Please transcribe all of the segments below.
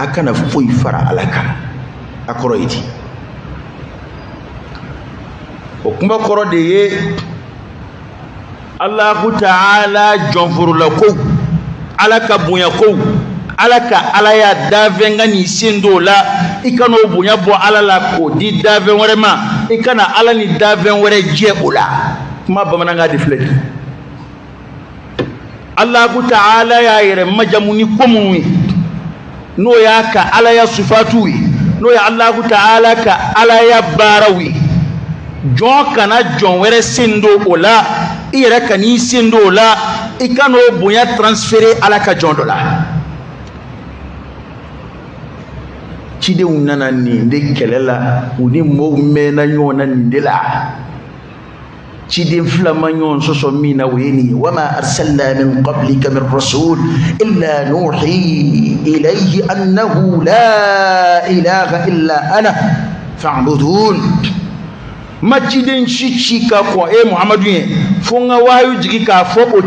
akana foyi fara alaka akoro iti o kuma koro de ye Allahu ta'ala jonfurula ko alaka bunya ko alaka alaya davenga ni sindo la ikano bunya bo alala ko di daven wore ma ikana ala ni daven wore je ola kuma bamananga deflect Allahu ta'ala ya yere majamuni komuni no ya ka alaya sifatuwi no ya Allahu ta'ala ka alaya barawi jon kana jon wore sindo ola ire kani sindo ola ikano bunya transférer alaka jon dola cide unana ni de kelela uni mo mena nyona ndela cide flama nyon soso mina weni wama arsalna min qablika min rasul illa nuhi ilayhi annahu la ilaha illa ana fa'budun maciden chichika kwa Muhammadu ye fonga wayu jigi ka fo o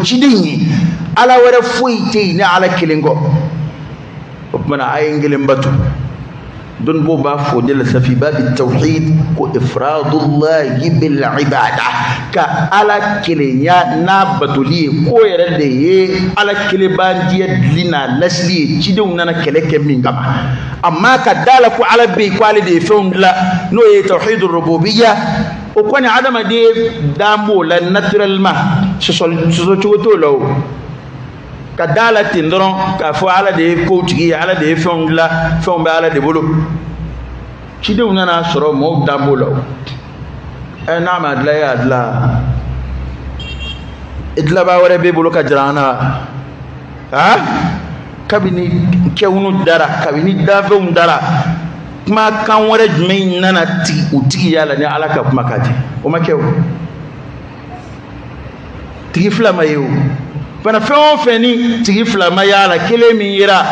cidin ala wara foite ni ala kilingo mana ayengelen batu don bo ba fo de la safi bab at-tauhid ko ifradullah bil ibada ka ala kilenya na batuli ko yere de ye ala kile bandiya lina lasli cidin nana keleke mingama amma ka dala ko ala be ko ala de fondla no ye tauhid ar-rububiyya o ko ni adama de dambo la naturellement so to lo ka dala tindron ka fo ala de ko tigi ala de fondla fomba ala de bolo cide unana soro mo dambo lo na ma dla ya dla idla ba wore be bolo ka jarana ha kabini kewunu dara kabini davum dara kuma kan wore jumai nana ti utigi yala ni alaka kuma kaje o makew tigi flama yew bana fɛn o fɛn ni tigi filama yala kelen min yira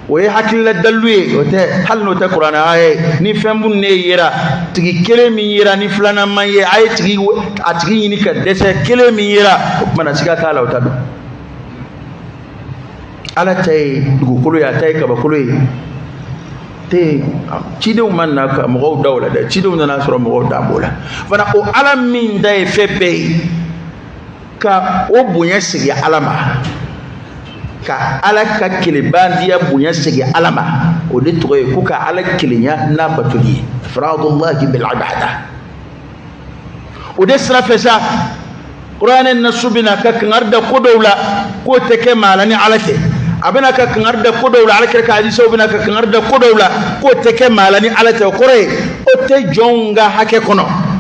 o ye hakilila daluye o tɛ hali n'o tɛ kuranɛ aye ni fɛn mun ne yira tigi kelen min yira ni filanan man ye a ye a tigi ɲini ka dɛsɛ kelen min yira o kumana siga t'a la o ta don ala ta ye dugukolo ye a ta ye kabakolo ye te cidenw ma na ka mɔgɔw da o la dɛ cidenw nana sɔrɔ mɔgɔw da b'o la fana o ala min da ye fɛn bɛɛ ye ka o bonya sigi ala ma ka ala ka kelebandiya bonya sigi ala ma o de tɔgɔ ye ko ka ala kelenya n'a batoli ye ifradullahi bil ibada o de sira fɛ sa kuranɛ nasu bɛna ka kangar da ko dɔw la k'o tɛ kɛ maa la ni ala tɛ a bɛna ka kangar da ko dɔw la alakira ka hadisaw bɛna ka kangar da ko dɔw la k'o tɛ kɛ maa la ni ala tɛ o kɔrɔ ye o tɛ jɔnw ka hakɛ kɔnɔ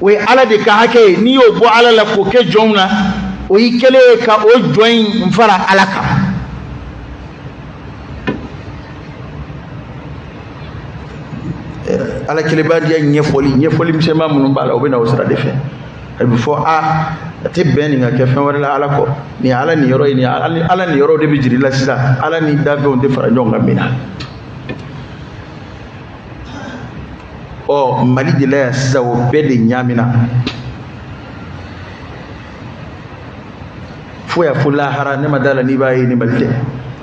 o ye ala de ka hakɛ ye n'i y'o bɔ ala la k'o kɛ jɔnw na o y'i kɛlen ye ka o jɔn in fara ala kan ala kelebadiya ɲɛfɔli misɛnman minnu b'a la o bɛ na o sira de fɛ a bɛ fɔ a tɛ bɛn nin ka kɛ fɛn wɛrɛ la ala kɔ nin ye ala nin yɔrɔ ye ala nin yɔrɔ de bɛ jiri la sisan ala ni dafɛnw tɛ fara ɲɔgɔn kan min na ɔ mali de la yan sisan o bɛɛ de ɲaamina fo ya fo lahara ne ma dala ni b'a ye ni mali tɛ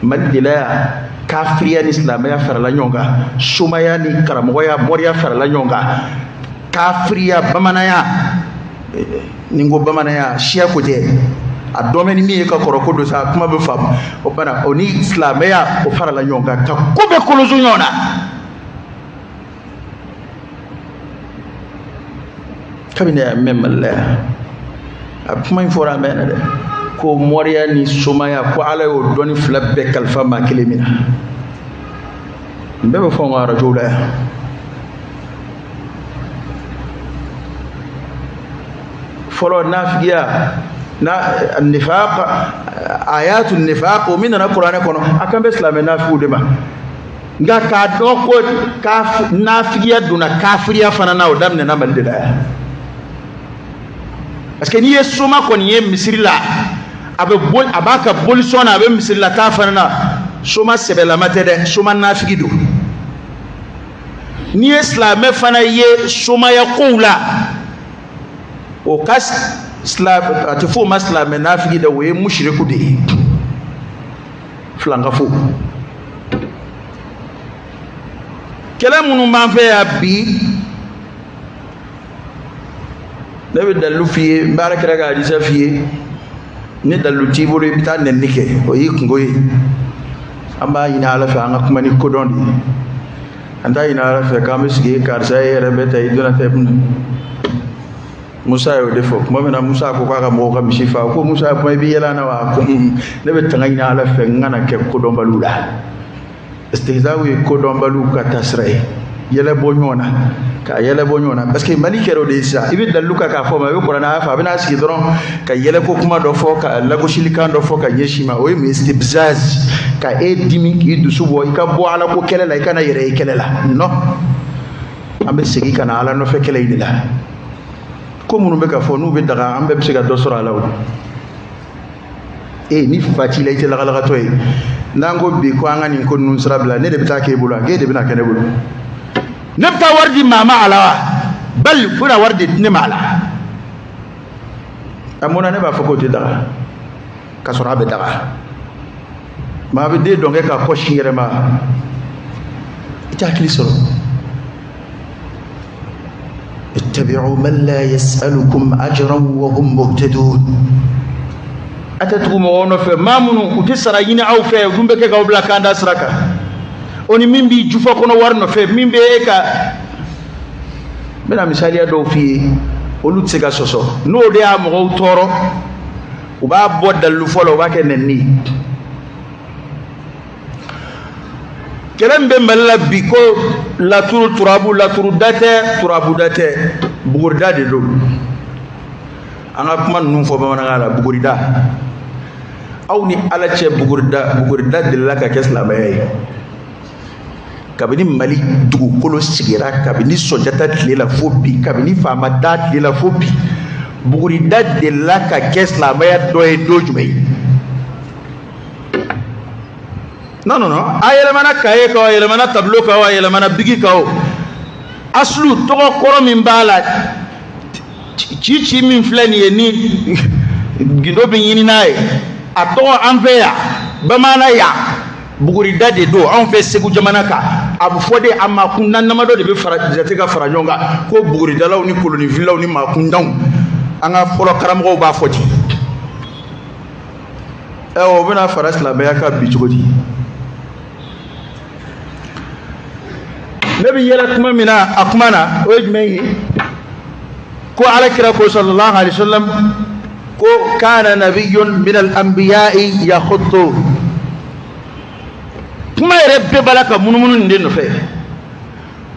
mali de la yan kafiriya ni silamɛya farala ɲɔgɔn kan somaya ni karamɔgɔya mɔriya farala ɲɔgɔn kan kafiriya bamananya ni ko bamananya siya ko tɛ a dɔn bɛ ni min ye ka kɔrɔ ko do sa kuma bɛ faamu o bana o ni silamɛya o farala ɲɔgɔn kan ka ko bɛɛ koloso ɲɔgɔn na kabini a mɛn mali la yan a kuma in fɔra a mɛn na dɛ ko mɔriya ni somaya ko ala y'o dɔnni fila bɛɛ kalifa maa kelen min na n bɛɛ bɛ fɔ n ka arajow la yan fɔlɔ nafigiya na nifaq ayatu nifaq o min nana kuranɛ kɔnɔ a kan bɛ silamɛ nafigiw de ma nka k'a dɔn ko nafigiya donna kafiriya fana na o daminɛna mali de la yan parce que n'i ye soma kɔni ye misiri la a b'a ka bolisɔn na a bɛ misiri la taa fana na soma sɛbɛlama tɛ dɛ soma nafigi don n'i ye silamɛ fana ye somaya kow la o ka a tɛ fɔ o ma silamɛ nafigi dɛ o ye mushiriku de ye filankafo kɛlɛ minnu b'an fɛ yan bi ne bɛ dalilu f'i ye n bɛ Alakira ka hadisa f'i ye ni dalilu t'i bolo i bɛ taa nɛnini kɛ o y'i kungo ye an b'a ɲini Ala fɛ an ka kuma ni kodɔn de ye an t'a ɲini Ala fɛ k'an bɛ sigi karisa e yɛrɛ bɛ ta i donna ta Musa y'o de fɔ tuma min na Musa ko k'a ka mɔgɔw ka misi faa ko Musa kuma i bɛ yɛlɛ na wa ko ne bɛ tanga ɲini Ala fɛ n kana kɛ kodɔnbaliw la istihzaaw ye kodɔnbaliw ka taasira ye yɛlɛ bɔ ɲɔgɔn na ka yɛlɛ bɔ ɲɔgɔn na parce que Mali kɛra o de ye sisan i bɛ dalilu kan k'a fɔ ma i bɛ kuranɛ aya fɔ a bɛna sigi dɔrɔn ka yɛlɛ ko kuma dɔ fɔ ka lagosilikan dɔ fɔ ka ɲɛsin ma o ye istibzaz ka e dimi k'i dusu bɔ i ka bɔ Ala ko kɛlɛ la i kana yɛrɛ ye kɛlɛ la non an bɛ segin ka na Ala nɔfɛ kɛlɛ in de la ko minnu bɛ ka fɔ n'u bɛ daga an bɛɛ bɛ se ka dɔ sɔrɔ a la o ni fa ci la i tɛ lagalagatɔ ye n'an ko bi ko an ka nin ko ninnu sira bila ne de bɛ taa k'e bolo a k'e de bɛna kɛ ne bolo ne bɛ taa wari di maa ma a la wa bali u bɛna wari di ne ma a la a mun na ne b'a fɔ k'o tɛ daga ka sɔrɔ a bɛ daga maa bɛ den dɔn kɛ k'a kɔ sin yɛrɛ ma i tɛ hakili sɔrɔ ittabi'u man la yas'alukum ajran wa hum muhtadun a tɛ tugu mɔgɔw nɔfɛ maa minnu u tɛ sara ɲini aw fɛ u dun bɛ kɛ k'aw bila kan da sira kan o ni min b'i jufa kɔnɔ wari nɔfɛ min bɛ e ka n bɛna misaliya dɔw f'i ye olu tɛ se ka sɔsɔ n'o de y'a mɔgɔw tɔɔrɔ u b'a bɔ dalilu fɔlɔ u b'a kɛ nɛnini ye kɛlɛ min bɛ Mali la bi ko laturu turabu laturu da tɛ turabu da tɛ bugurida de don an ka kuma ninnu fɔ bamanankan la bugurida aw ni Ala cɛ bugurida delila ka kɛ silamɛya ye kabini Mali dugukolo sigira kabini Sunjata tile la fo bi kabini Famada tile la fo bi bugurida delila ka kɛ silamɛya dɔ ye don jumɛn ye non a yɛlɛmana kaye kan a yɛlɛmana tableau kan a yɛlɛmana bigi kan aslu tɔgɔ kɔrɔ min b'a la ci min filɛ nin ye ni gindo bɛ ɲini n'a ye a tɔgɔ an fɛ yan bamaana yan bugurida de don anw fɛ Segu jamana kan a bɛ fɔ de a maakunda damadɔ de bɛ jate ka fara ɲɔgɔn kan ko buguridalaw ni kolonifilaw ni maakundaw an ka fɔlɔ karamɔgɔw b'a fɔ ten o bɛna fara silamɛya kan bi cogo di ne bɛ yɛlɛ tuma min na a kuma na o ye jumɛn ye ko Alakira ko sallallahu alaihi wasallam ko kana nabiyyun min al-anbiya'i yakhuttu kuma yɛrɛ bɛɛ b'a la ka munumunu nin de nɔfɛ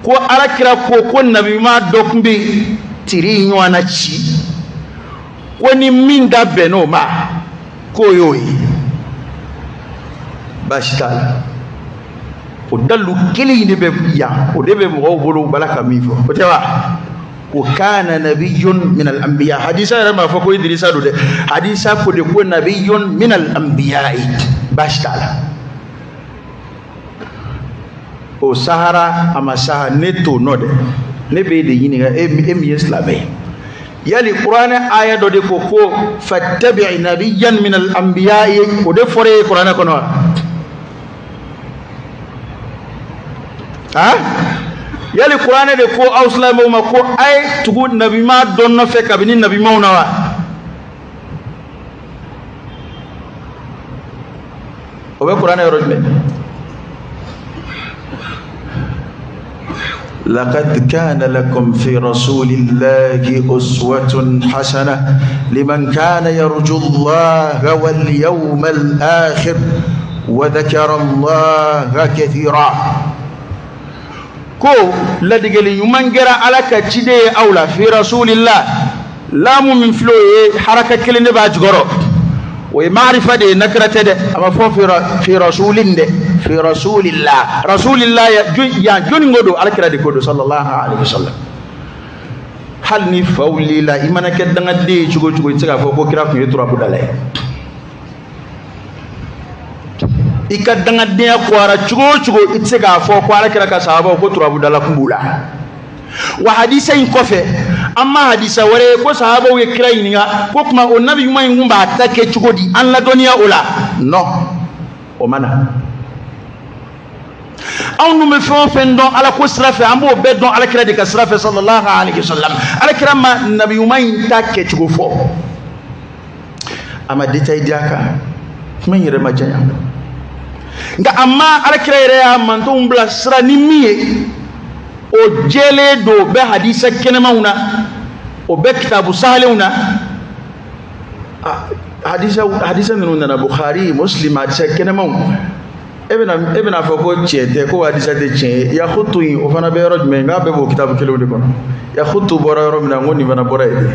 ko Alakira ko nabi ma dɔ tun bɛ tiri ɲɔgɔn na ci ko ni min da bɛnn'o ma k'o y'o ye baasi t'a la o dalu kelen de bɛ yan o de bɛ mɔgɔw bolo bala ka min fɔ o tɛ wa ko kana nabiyyun min al-anbiya hadisa yɛrɛ m'a fɔ ko Idrisa don dɛ hadisa ko de ko nabiyyun min al-anbiya baasi t'a la o sahara a ma saha ne t'o nɔ dɛ ne bɛ de ɲininka e min ye silamɛ ye yali kuranɛ aya dɔ de ko fattabi' nabiyyan min al-anbiya o de fɔra ye kuranɛ kɔnɔ yali kuranɛ de ko aw silamɛw ma ko a ye tugu nabima dɔ nɔfɛ kabini nabimaw na wa o bɛ kuranɛ yɔrɔ jumɛn لقد كان لكم في رسول الله أسوة حسنة لمن كان يرجو الله واليوم الآخر وذكر الله كثيرا كو لدغلي يمانغرا على كتشيدي أولا في رسول الله لا من فلو حركة كلمة باجغرو ومعرفة دي نكرة دي أما في رسول الله في رسول الله يا جون غدو على كرا دي كودو صلى الله عليه وسلم هل ني فولي لا إيمانا كدنا دي چوغو يتسغا فوكو كرا كو يترا بدالاي ikadanga ding akwara chugo itсега fo ko ala kira ka sahaba ko turabu dala kumbula wa hadisa in kofe amma hadisa wore ko sahaba we kira yininga ko kuma o nabi yuma ngumba atake chugo di an la doniya ola no o mana aw nu me fɛn fɛn dɔn ala ko sira fɛ an b'o bɛɛ dɔn alakira de ka sira fɛ sallallahu alaihi wasallam. Alakira ma nabiyuma in ta kɛcogo fɔ, a ma détail di a kan, kuma in yɛrɛ ma janya, nka amma alakira yɛrɛ y'a mantonw bila sira ni min ye o jɛlen don, o bɛ hadisa kɛnɛmanw na, o bɛ kitabu sahalenw na. hadisa ninnu nana Bukhari, Muslim, hadisa kɛnɛmanw. e bɛna fɔ ko tiɲɛ tɛ, ko hadisa tɛ tiɲɛ ye. Yakutu in o fana bɛ yɔrɔ jumɛn? Nka bɛɛ b'o kitabu kelenw de kɔnɔ. Yakutu bɔra yɔrɔ min na, n ko nin fana bɔra yen.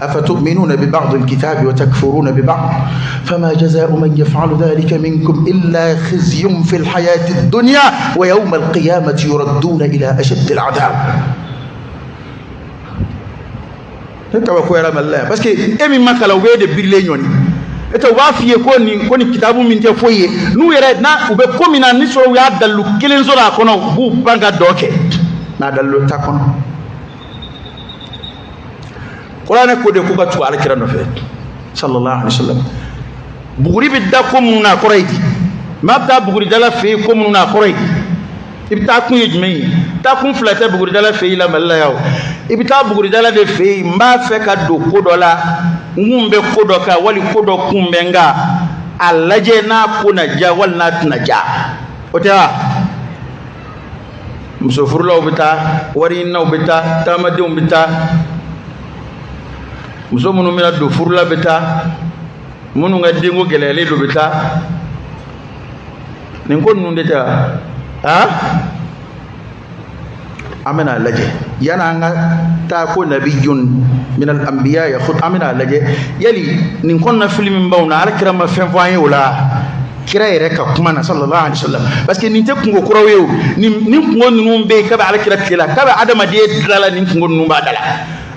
أفتؤمنون ببعض الكتاب وتكفرون ببعض فما جزاء من يفعل ذلك منكم إلا خزي في الحياة الدنيا ويوم القيامة يردون إلى أشد العذاب. هكذا كويرا مالله بس كي أمي ما كلاو بيد بيرلينيوني eto wa fiye ko ni kitabu min te foye nu yere na ube ko mina ni so ya dalu kelen so la kono bu banga doke na dalu ta kono Qur'an ko de ko batu alkira no fe sallallahu alaihi wasallam buguri bidda ko mun na qorayti mabda buguri dala fe ko mun na qorayti ibta kun yejmei ta kun flata buguri dala fe ila malla yaw ibta buguri dala de fe mba fe ka do ko dola ngumbe ko do ka wali ko do kumbe nga alaje na kuna ja wal na tuna ja otewa musofurla ubita wari na ubita tamade ubita muso munu mina do furla bita munu nga dengo gelele do bita nin ko nunde ta amina laje yana nga ta ko nabiyun min al anbiya ya khut amina laje yali nin kon na film mbawna al kirama fen voye wala kira yere ka kuma na sallallahu alaihi wasallam parce que nin te kungo kurawew nin kungo nunu be ka ba al kira kila ka ba adama de dala nin kungo nunu ba dala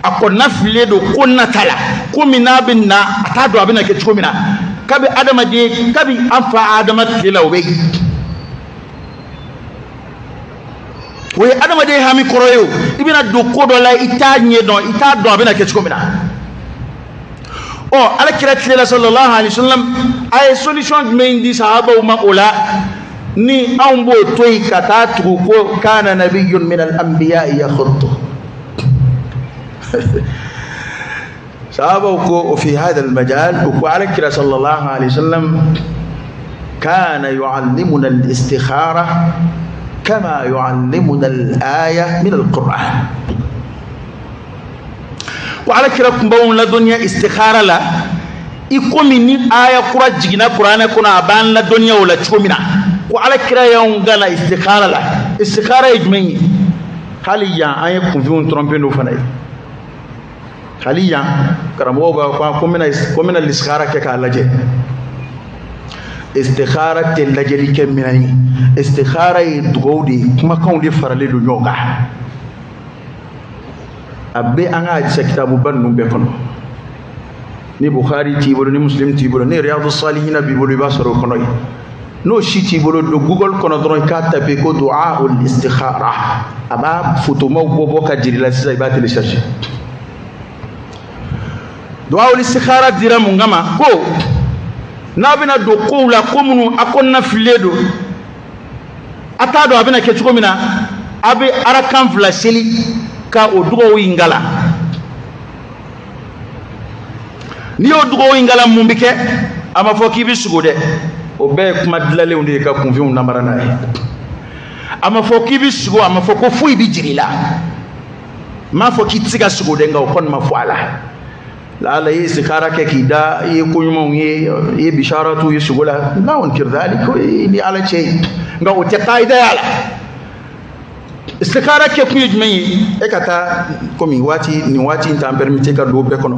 akonna file do konna tala ko minabin na atado abina ke chiko mina kabi adama de kabi anfa adama kila obe we adama de hami koroyo ibina do kodo la itanye don itado abina ke chiko mina oh alakira kila sallallahu alaihi wasallam ay solution me indi sahaba uma ola ni ambo toy kata tu ko kana nabiyyun min al anbiya yakhuttu صحابه في هذا المجال وعلى كده صلى الله عليه وسلم كان يعلمنا الاستخارة كما يعلمنا الآية من القرآن وعلى كده كمبون لدنيا استخارة لا يكون من آية قرآن جينا قرآن كنا أبان لدنيا ولا تشومنا وعلى كده يوم قال استخارة لا استخارة يجمعي حاليا آية كنفيون ترامبين وفناي حاليا كرمو با كومنا الاستخاره كالاجه استخاره تلاجري كمناني استخاره دغودي كما كون دي فرالي دو نيوغا ابي انا كتاب بن بكون ni Bukhari tibolo ni Muslim tibolo ni Riyadus Salihin bibolo basoro kono no shi tibolo do Google kono don ka tape ko du'aul istikhara aba futo mo bobo ka jirila sai ba télécharger du'aul istikhara dira mungama ko nabina do ko la komunu akonna filedo atado abina ke chuko mina abi arakan flaseli ka odugo wingala ni odugo wingala mumbike ama foki bi sugode o be kuma dilale unde ka confion namara nae ama foki bi sugo ama foko fuyi bi jirila ma foki tsiga sugode nga okon ma fuala la la yi istikhara ke kida yi kunyum yi bisharatu yi sugola la on kirdalik ni ala cey nga o te qaida yala istikhara ke kunyum jmeyi e kata komi wati ni wati nta permettre ka do be kono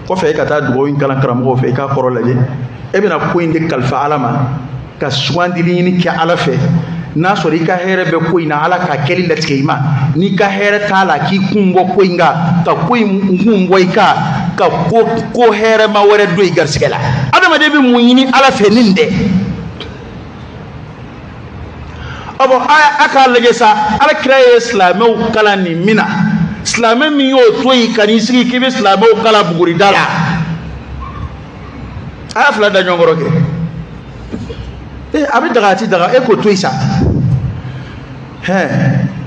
ko fe kata do yin kala karam ko fe ka koro laje e bina ko inde kalfa alama ka swandi ni ki ala fe na sori ka here be ko ina ala ka keli latkeyma ni ka here tala ki kungo ko inga ka ko ngumbo ka ko here ma wore do garsigela adama de bi munyini ala fe ninde abo aka laje sa ala kraye islamu kala ni mina islamu mi yo toyi kanisi ki be islamu kala buguri dala afla da nyongoro ke abi daga ti daga e ko toyi sa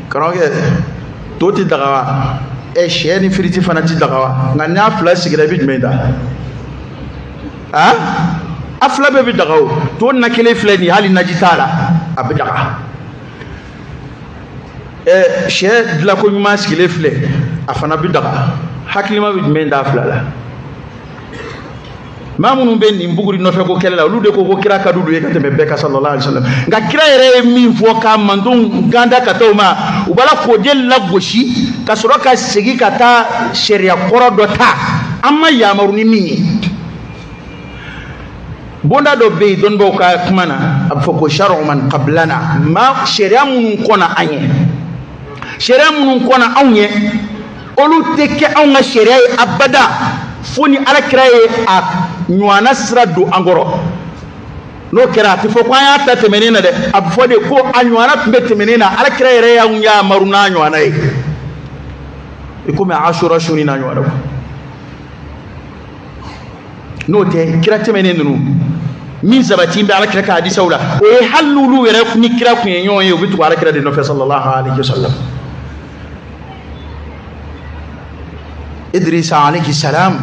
karamɔgɔkɛ to ti daga wa sɛ ni firiti fana ti daga wa nka n'a fila sigira i bɛ jumɛn da a fila bɛɛ bɛ daga o to na kelen filɛ nin hali naji t'a la a bɛ daga sɛ dilanko ɲuman sigilen filɛ a fana bɛ daga hakilima bɛ jumɛn da fila la maa minnu bɛ nin buguri nɔfɛ ko kɛlɛ la olu de ko kira ka d'u ye ka tɛmɛ bɛɛ kan sallallahu alaihi wasallam nka kira yɛrɛ ye min fɔ ka mantonw ganda ka taa o ma u b'a la k'o de lagosi ka sɔrɔ ka segin ka taa sariya kɔrɔ dɔ ta an ma yamaru ni min ye bonda dɔ bɛ yen dɔnnibaaw ka kuma na a bɛ fɔ ko shar'u man qablana ma sariya minnu kɔnna an ye sariya minnu kɔnna anw ye olu tɛ kɛ anw ka sariya ye abada fo ni alakira ye a ɲɔgɔnna sira don an kɔrɔ n'o kɛra a tɛ fɔ ko an y'a ta tɛmɛnen na dɛ a bɛ fɔ de ko a ɲɔgɔnna tun bɛ tɛmɛnen na alakira yɛrɛ y'anw yamaru n'a ɲɔgɔnna ye i komi asura su ni n'a ɲɔgɔnna n'o tɛ kira tɛmɛnen ninnu min sabati bɛ alakira ka hadisaw la o ye hali n'olu yɛrɛ ni kira tun ye ɲɔgɔn ye u bɛ tugu alakira de nɔfɛ sallallahu alaihi wasallam Idrisa alayhi salam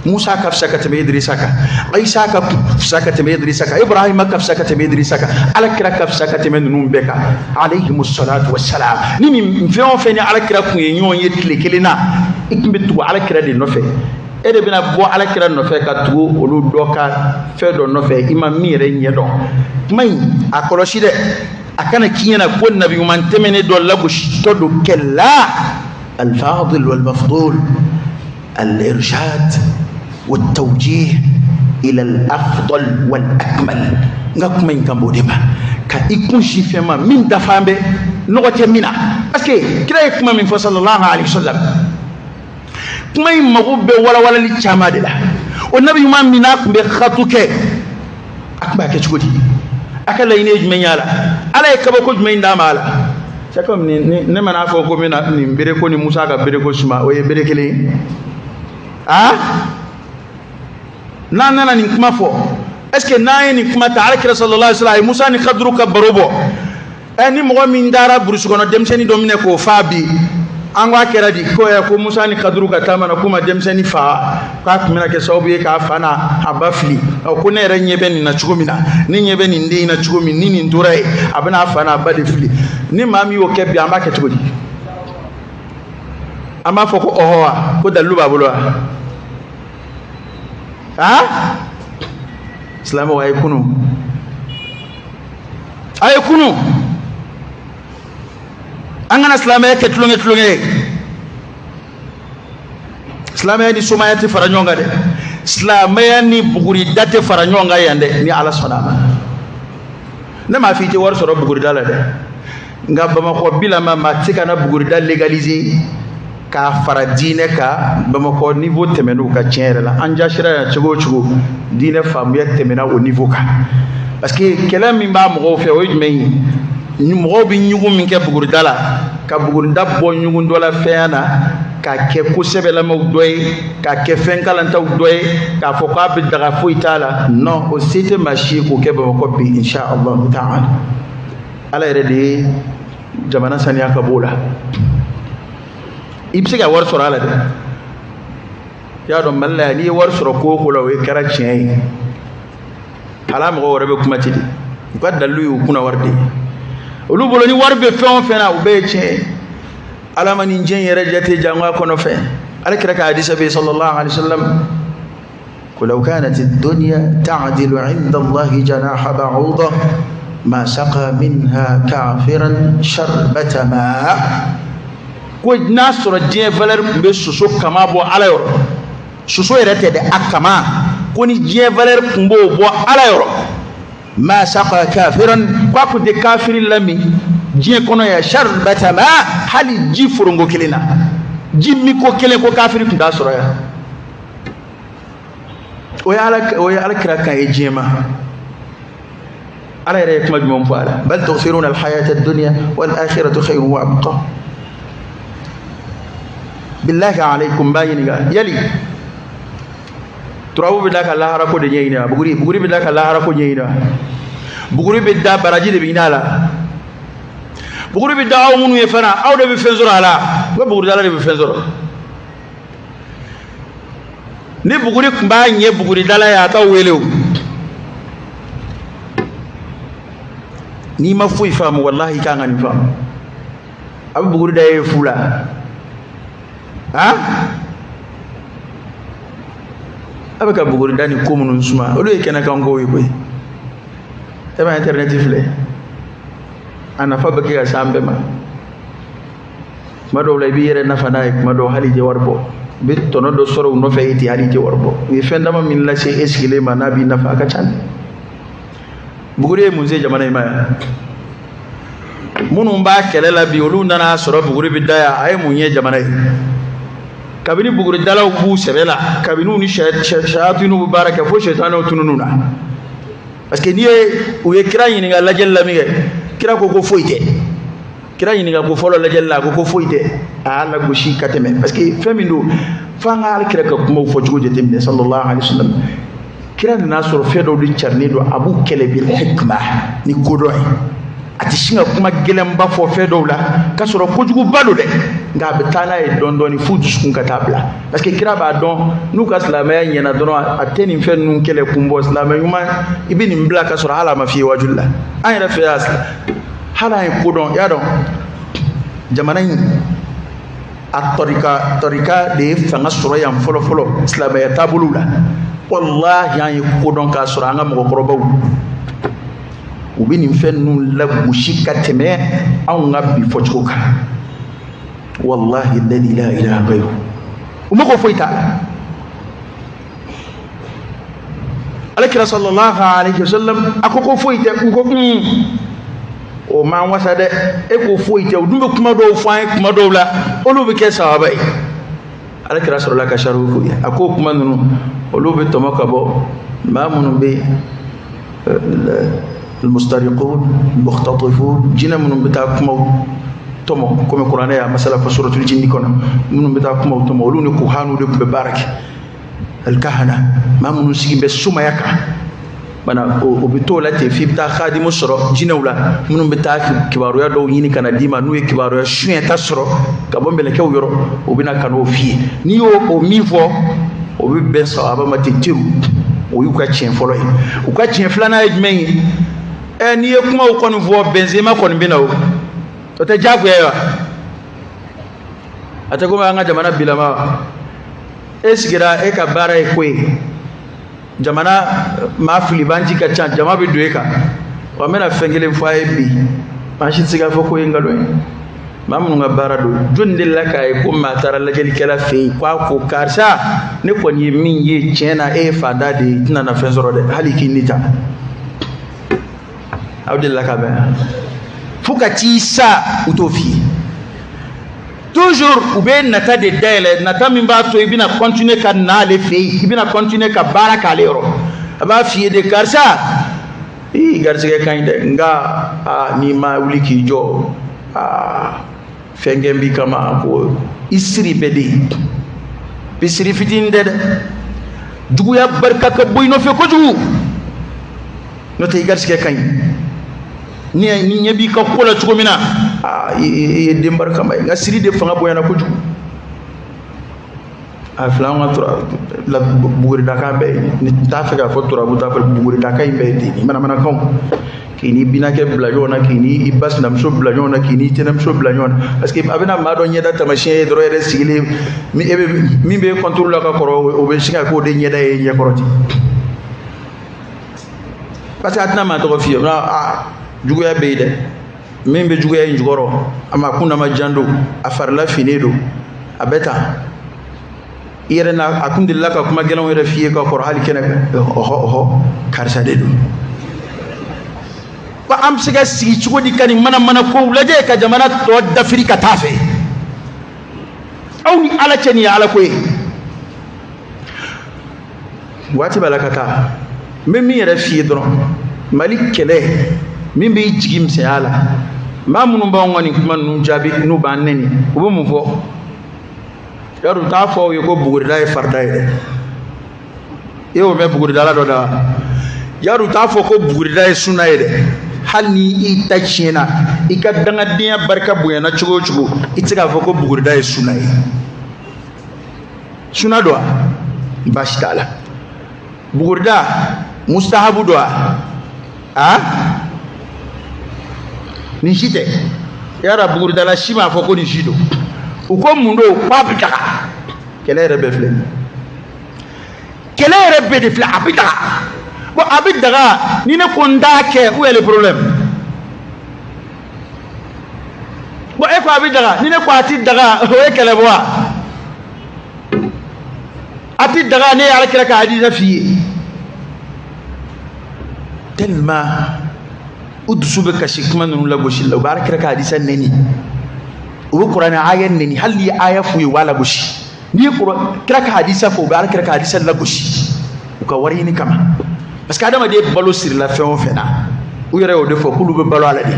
Musa ka fisa ka tɛmɛ Idrisa kan Isa ka fisa ka tɛmɛ Idrisa kan Ibrahima ka fisa ka tɛmɛ Idrisa kan alakira ka fisa ka tɛmɛ ninnu bɛɛ kan alayhimus salatu wassalam ni nin fɛn o fɛn ni alakira kun ye ɲɔgɔn ye tile kelen na i tun bɛ tugu alakira de nɔfɛ e de bɛna bɔ alakira nɔfɛ ka tugu olu dɔ ka fɛn dɔ nɔfɛ i ma min yɛrɛ ɲɛ dɔn kuma in a kɔlɔsi dɛ a kana k'i ɲɛna ko nabi ɲuman tɛmɛnen dɔ lagositɔ don kɛla الفاضل والمفضول الإرشاد والتوجيه إلى الأفضل والأكمل نقوم من كمبودما كيكون شيء ما من دفعه نقطة منا أسكي كلا يكون من صلى الله عليه وسلم كما يمغوب ولا للشامل له والنبي ما مناكم بخطوك أكبر كشكودي أكلا ينيج من يالا ألا يكبر من دامالا c'est comme ne mana fɔ ko mina ni bere ko ni Musa ka bere ko suma o ye bere kelen n'an nana nin kuma fɔ est-ce que n'an ye nin kuma ta alakira sallallahu alaihi wasallam Musa ni Khadru ka baro bɔ ni mɔgɔ min dara burusi kɔnɔ denmisɛnnin dɔ minɛ k'o fa bi an ko a kɛra di ko Musa ni Khadru ka taama na k'u ma denmisɛnnin fa k'a tun bɛna kɛ sababu ye k'a fa n'a ba fili ko ne yɛrɛ ɲɛ bɛ nin na cogo min na ne ɲɛ bɛ nin den in na cogo min ni nin tora ye a bɛna a fa n'a ba de fili ni maa min y'o kɛ bi an b'a kɛ cogo di an b'a fɔ ko ɔhɔ wa ko dalilu b'a bolo wa silamɛw a ye kunu an kana silamɛya kɛ tulonkɛ ye silamɛya ni somaya tɛ fara ɲɔgɔn kan dɛ silamɛya ni bugurida tɛ fara ɲɔgɔn kan yan dɛ ni ala sɔnna a ma ne m'a fɔ i tɛ wari sɔrɔ bugurida la dɛ nka Bamakɔ bilama maa tɛ se ka na bugurida légaliser k'a fara diinɛ kan Bamakɔ niveau tɛmɛn'o kan tiɲɛ yɛrɛ la an jasira yan cogo o cogo diinɛ faamuya tɛmɛna o niveau kan parce que kɛlɛ min b'a mɔgɔw fɛ o ye jumɛn ye mɔgɔw bɛ ɲugun min kɛ bugurida la ka bugurida bɔ ɲugun dɔ la fɛnya na k'a kɛ ko sɛbɛlamaw dɔ ye k'a kɛ fɛn kalantaw dɔ ye k'a fɔ k'a bɛ daga foyi t'a la non o se tɛ maa si ye k'o kɛ Bamakɔ bi insha Allah ta'ala ala yɛrɛ de ye jamana saniya ka b'o la i bɛ se ka wari sɔrɔ a la dɛ i y'a dɔn Mali la yan n'i ye wari sɔrɔ ko o ko la o ye kɛra tiɲɛ ye ala mɔgɔw wɛrɛ bɛ kuma ten de u ka dalilu y'u kunna wari de ye olu bolo ni wari bɛ fɛn o fɛn na o bɛɛ ye tiɲɛ ye ala ma nin diɲɛ yɛrɛ jate jango a kɔnɔ fɛ ale kira ka hadisa bɛ sallallahu alaihi wasallam ko law kanat ad-dunya ta'dilu 'inda Allahi janaha ba'udah ma saqa minha kafiran sharbata ma ko n'a sɔrɔ diɲɛ valeur tun bɛ soso kama bɔ ala yɔrɔ soso yɛrɛ tɛ dɛ a kama ko ni diɲɛ valeur tun b'o bɔ ala yɔrɔ ma saqa kafiran ko a tun tɛ kafiri lami diɲɛ kɔnɔ ya sharbata ma hali ji forongo kelen na ji miko kelen ko kafiri tun t'a sɔrɔ yan o ye ala kira kan ye diɲɛ ma ala yɛrɛ ye kuma jumɛn fɔ a la bal tu'thiruna al-hayata ad-dunya wal akhiratu khayrun wa abqa billahi alaykum ba ɲininka yali turabu bɛ da ka lahara ko de ɲɛɲini wa buguri bɛ da ka lahara ko ɲɛɲini wa buguri bɛ da baraji de bɛ ɲini a la buguri bi dawo munu ye fana aw de bi fenzoro ala ko buguri dala de bi fenzoro ni buguri kumba nye buguri dala ya ta welew ni ma fuyi famu wallahi ka ngani famu abu buguri da ye fula ha abaka buguri dani ko munun suma o do e kena kan ko yi koy e ba internet fle ana fa baki ga sambe ma mado lay bi yere nafa nay mado hali je warbo bi tono do soro no fayiti hali je warbo wi fendama min la se eskile ma nabi nafa ka chan buguri mun se jamana ma munun ba kelela bi olu nana soro buguri bi daya ay munye jamana kabini buguri dalaw bu sebela kabini ni shayatinu baraka fo shaytanu tunununa parce que nié ou kira yini nga lajel la mige kira ko foyte kira yini nga ko folo lajel la ko foyte ala goshi kateme parce que femindo fanga al kira ko mo fo jogo jetemne sallallahu alaihi wasallam kira na soro fedo du charni do abu kele bil hikma ni kodo ati shinga kuma gelem ba fo fedo la ka soro ko jogo bado de nga betana e dondoni fudu sun katabla parce que kira ba don nu ka islamaya nyana don ateni fen nun kele kumbo islamaya yuma ibini mbla ka soro hala ma fi wajulla ay ra fi asla hala en kodon ya don jamanain at tarika de fanga soro yam folo islamaya tabulula wallahi ay kodon ka soro anga mo ko bawu ubini fen nun la bushika teme an ngabbi fochuka wallahi alladhi la ilaha ghayru umako foita alakira sallallahu alayhi wasallam akoko foita ko o ma wasa de e ko foita dumbe kuma do fay kuma do la olu be ke sahaba e alakira sallallahu ka sharu ko akoko kuma nunu olu be to makabo mamunu be المسترقون المختطفون جنا من بتاعكم تومو كم القرآن يا مثلا في سورة الجن كنا من بتاعكم تومو لون كهانو لك ببارك الكهنة ما من نسيب بسوما يكا بنا وبتولا تفي بتاع خادم السر جنا ولا من بتاعك كبارو دو يني كنا ديما نوي كبارو شوية تسر كابون بلكي ويرو وبنا كانوا فيه نيو أو ميفو وبيبنسا أبا ما تتيرو ويوكا تشين فلوي وكا تشين فلانا يجمعي ni kuma ko no vo Benzema ko binawo to te jago ya ata ko nga jamana bilama esigira e ka bara e kwe jamana ma filibanji ka chan jama be dueka wa mena fengele faye bi mashi siga fo ko ngalo mamu nga bara do jonde la kay ko ma tara la jeli kala fe kwa ko karsa ne ko ni min ye chena e fada de tina na fenzoro de haliki nita Abdullah Kabe fukati sa utofi toujours ube nata de dele nata mimba to ibina continuer ka na le fe ibina continuer ka baraka lero aba fi de karsa garse ka inde nga ni ma wuliki jo fengembi kama ko isri bedi bisri fitinde dugu ya barka ka boy no fe ko jugu no tay garse ka ni nyabi ka kola chugomina e dembar kama ngasiri de fanga boyana ko jugu aflanga tura la buguri daka be ni ta fega fo tura bu ta fa buguri daka imbe ni mana kan kini binake blajona kini ibas nam so blajona kini tenam so blajona parce que abena ma do nyeda tamashin dro ere sigile mi be contrôle la ka koro o be singa ko de nyeda e nyakoroti parce que atna ma to fi jugo ya beide min be jugo ya njugoro ama kuna ma jando afarla finedo abeta irena akundilla ka kuma gelon ere fiye ka koro hali kene ho karsa de do ba am siga sigi cugo di kani mana ko laje ka jamana to d'Afrique tafe aw ni ala ceni ala ko wati balakata même mi yere fi dron malik kele min be jigim se ala mamunu ba ngoni kuma nu jabi nu ba neni ko mu fo yaru ta fo ye ko buguri dai fartai e o me buguri dala do da yaru ta fo ko buguri dai sunai de hal ni ita chena i ka dangadenya barika bonyana cogo o cogo i tɛ se k'a fɔ ko bugurida ye suna ye. Suna don wa? Baasi t'a la. Bugurida mustahabu don wa? Nin si tɛ. Yara buguridala si m'a fɔ ko nin si don. U ko mun don k'a bɛ daga. Kɛlɛ yɛrɛ bɛɛ filɛ nin ye. Kɛlɛ yɛrɛ bɛɛ de filɛ a bɛ daga. Bon a bɛ daga ni ne ko n t'a kɛ où est le problème? Bon e ko a bɛ daga ni ne ko a tɛ daga o ye kɛlɛ bɔ wa? A tɛ daga ne ye Alakira ka hadisa f'i ye. Tellement u dusu bɛ kasi kuma ninnu lagosi la u bɛ Alakira ka hadisa nɛni. U bɛ kuranɛ aya nɛni hali ni aya f'u ye u b'a lagosi. N'i ye Kira ka hadisa fɔ u bɛ Alakira ka hadisa lagosi u ka wari ɲini kama. Parce que adamaden balo sirila fɛn o fɛn na u yɛrɛ y'o de fɔ k'olu bɛ balo a la de.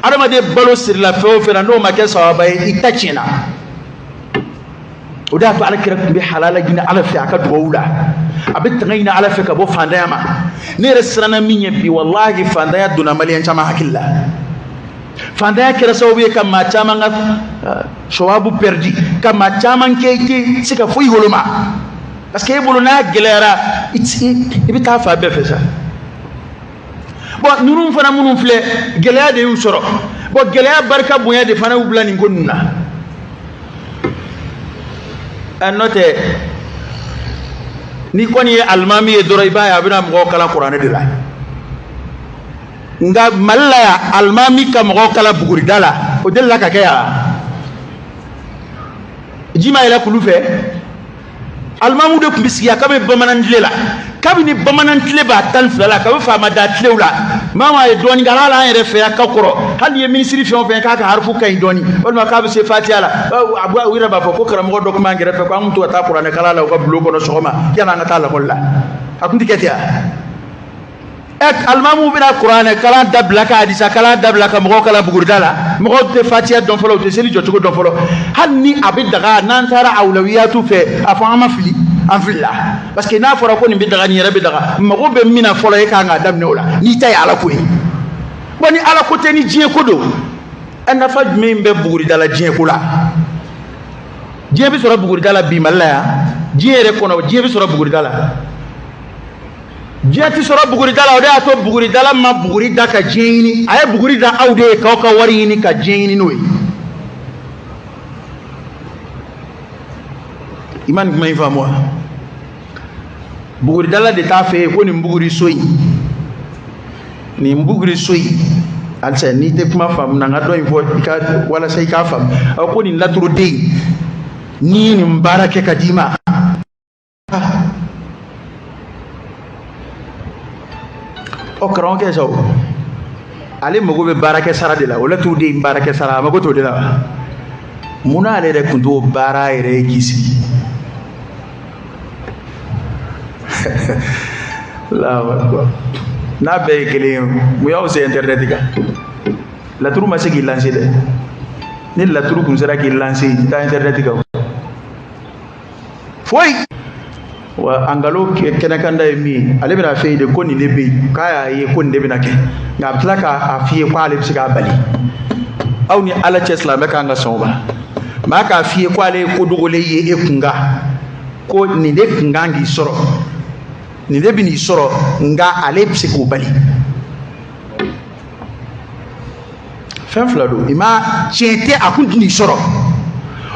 Adamaden balo sirila fɛn o fɛn na n'o ma kɛ sawaba ye i ta tiɲɛna. O de y'a to Alakira tun bɛ halala ɲini Ala fɛ a ka dugawu la. A bɛ tanga ɲini Ala fɛ ka bɔ fantanya ma. Ne yɛrɛ siranna min ɲɛ bi wallahi fantanya donna maliyɛn caman hakili la. Fantanya kɛra sababu ye ka maa caman ka sawabu perdi ka maa caman kɛ i tɛ se ka foyi woloma. Parce que e bolo n'a gɛlɛyara i bɛ taa fa bɛɛ fɛ sa. Bon ninnu fana minnu filɛ gɛlɛya de y'u sɔrɔ. Bon gɛlɛya barika bonya de fana y'u bila nin ko ninnu na. N'o tɛ ni kɔni ye alimami ye dɔrɔn i b'a ye a bɛna mɔgɔw kalan kuranɛ de la. Nka Mali la yan alimami ka mɔgɔw kalan bugurida la o delila ka kɛ yan. Ji ma yɛlɛ kulu fɛ. Alimamu de tun bɛ sigi yan kabini bamanan tile la kabini bamanan tile b'a 12 la kabini faama da tilew la maa maa ye dɔɔni kɛ hali an yɛrɛ fɛ yan ka kɔrɔ hali ni ye minisiri fɛn o fɛn k'a ka harifu ka ɲi dɔɔni walima k'a bɛ se fatiha la u yɛrɛ b'a fɔ ko karamɔgɔ dɔ tun b'an kɛrɛfɛ ko an tun to ka taa kuranɛ kalan la u ka bulon kɔnɔ sɔgɔma yanni an ka taa lakɔli la a tun tɛ kɛ ten wa. Alimamu bɛna kuranɛ kalan dabila ka hadisa kalan dabila ka mɔgɔw kalan bugurida la mɔgɔw tɛ fatiha dɔn fɔlɔ u tɛ seli jɔcogo dɔn fɔlɔ hali ni a bɛ daga n'an taara awulawiyatu fɛ a fɔ an ma fili an filila parce que n'a fɔra ko nin bɛ daga nin yɛrɛ bɛ daga mago bɛ min na fɔlɔ e kan k'a daminɛ o la n'i ta ye Ala ko ye. Bon ni Ala ko tɛ ni diɲɛ ko don a nafa jumɛn bɛ bugurida la diɲɛ ko la? Diɲɛ bɛ sɔrɔ bugurida la bi Mali la yan diɲɛ yɛrɛ kɔnɔ diɲɛ bɛ sɔrɔ bugurida la. Diɲɛ tɛ sɔrɔ bugurida la o de y'a to bugurida la ma buguri da ka diɲɛ ɲini a ye buguri da aw de ye k'aw ka wari ɲini ka diɲɛ ɲini n'o ye. I ma nin kuma in faamu wa? Buguridala de t'a fɛ yen ko nin buguri so in nin buguri so in halisa n'i tɛ kuma faamu na n ka dɔ in fɔ i ka walasa i k'a faamu aw ko nin laturuden n'i ye nin baara kɛ ka d'i ma karamɔgɔkɛ sa ale mago bɛ baarakɛ sara de la o laturuden baarakɛ sara a mago t'o de la wa? Munna ale yɛrɛ kun t'o baara yɛrɛ ye k'i sigi? N'a bɛɛ ye kelen ye mun y'aw se internet kan? Laturu ma se k'i lancer dɛ. Ni laturu kun sera k'i lancer i tɛ taa internet kan foyi. Wa angalo kɛnɛkanda ye min ye ale bɛna fɛ yen de ko nin de bɛ yen k'a y'a ye ko nin de bɛna kɛ nka a bɛ tila k'a f'i ye ko ale bɛ se k'a bali. Aw ni Ala cɛ silamɛ kan ka sɔn o ma. Maa k'a f'i ye ko ale ye ko dogolen ye e kunkan ko nin de kun kan k'i sɔrɔ nin de bɛ n'i sɔrɔ nka ale bɛ se k'o bali. Fɛn fila don i ma tiɲɛ tɛ a kun tɛ n'i sɔrɔ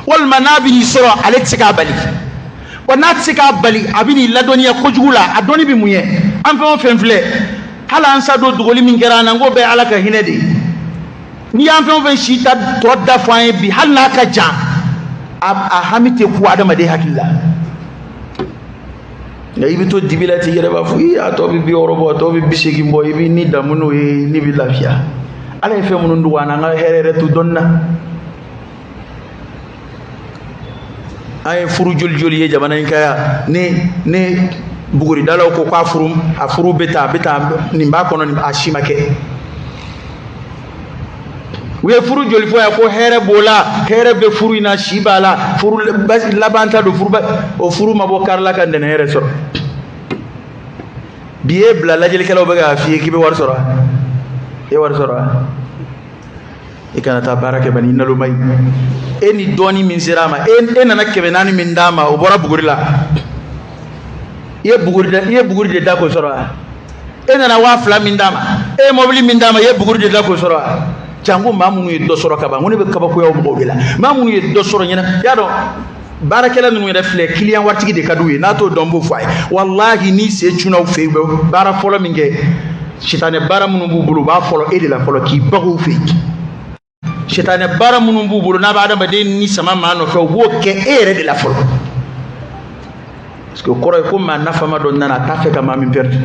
walima n'a bɛ n'i sɔrɔ ale tɛ se k'a bali. Wa n'a tɛ se k'a bali a bɛ n'i ladɔnniya kojugu la a dɔnni bɛ mun ye? An fɛn o fɛn filɛ hali an sa don dogoli min kɛra an na n ko bɛɛ Ala ka hinɛ de ye. N'i y'an fɛn o fɛn si ta tɔ da fɔ an ye bi hali n'a ka jan a hami tɛ ku adamaden hakili la. Nka i bɛ to dibi la ten i yɛrɛ b'a fɔ a tɔ bɛ 60 bɔ a tɔ bɛ 80 bɔ i bɛ ni damu n'o ye ni bɛ lafiya. Ala ye fɛn minnu dogo an na an ka hɛrɛ yɛrɛ to dɔnni na. An ye furu joli joli ye jamana in kan yan ne buguridalaw ko k'a furu bɛ taa nin b'a kɔnɔ a si ma kɛ. U ye furu joli fɔ yan ko hɛrɛ b'o la hɛrɛ bɛ furu in na si b'a la furu laban ta don o furu ma bɔ kari la ka nɛnɛ hɛrɛ sɔrɔ. Bi e bila lajɛlikɛlaw bɛ k'a f'i ye k'i bɛ wari sɔrɔ wa? E wari sɔrɔ wa? e kana ta baraka bani nalo mai eni doni min sirama en nana kebenani min dama o bora bugurila ye buguri de da ko soro en nana wa fla min dama e mobili min dama ye buguri de da ko soro jango mamunu ye do soro kaba ngone be kaba ko yaw mo bila mamunu ye do soro nyina ya do barakela nunu ye refle client wartigi de kadu ye nato dombo fay wallahi ni se chunaw fe bara folo minge shitane bara munu bu bulu ba folo e de la folo ki bagu fe shitane bara munu bu bulu na ba da de ni sama mano fe wo ke ere de la folo parce que koro ko ma nafa ma don nana ta fe ka ma min perdre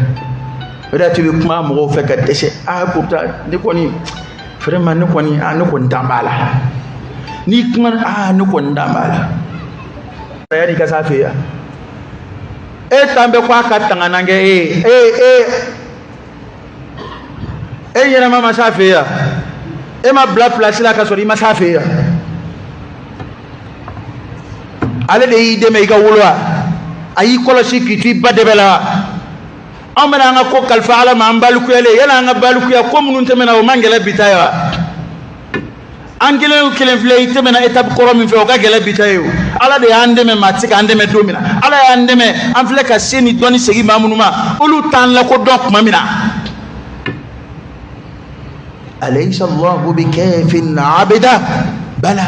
wada tu be kuma mo fe ka déchet pourtant ni koni vraiment ni koni ni kon tambala ni kuma ni kon tambala yani ka safe ya tambe kwa ka tanganange yena mama safe ya ma bla place la ka sori ma safe ya ale de yi de me ga wulwa ayi kolosi kiti badebela amana nga ko kalfa ala ma ambaluku yele yana nga baluku ya ko munun temena o mangela bitaya angele kelen flei temena etab ko min fe o ga gele bitayo ala de ande me matika ande me domina ala ande me am fle ka seni doni segi mamunuma ulu tan la ko dok mamina alaysa allah bikafin abida bala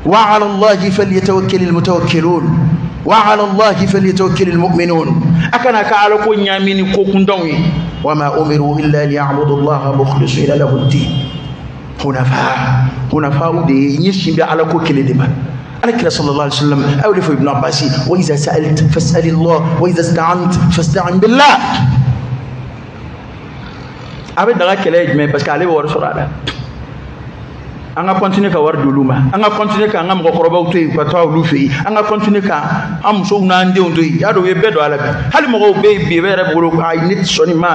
wa ala allah falyatawakkal almutawakkilun وعلى الله فليتوكل المؤمنون أكنا كعلكو نيامين كوكندوي وما أمروا إلا ليعبدوا الله مخلصين له الدين حنفاء دي يشي بعلكو كلمة عليك صلى الله عليه وسلم أولف ابن عباس وإذا سألت فاسأل الله وإذا استعنت فاستعن بالله أبدا دغا كلا يجمع بس كالي ورسول الله anga continue ka war duluma anga continue ka ngam ko robaw toy ko taw lu fi anga continue ka am so na nde on toy yado we bedo ala bi hal mo go be be re bolo ay nit soni ma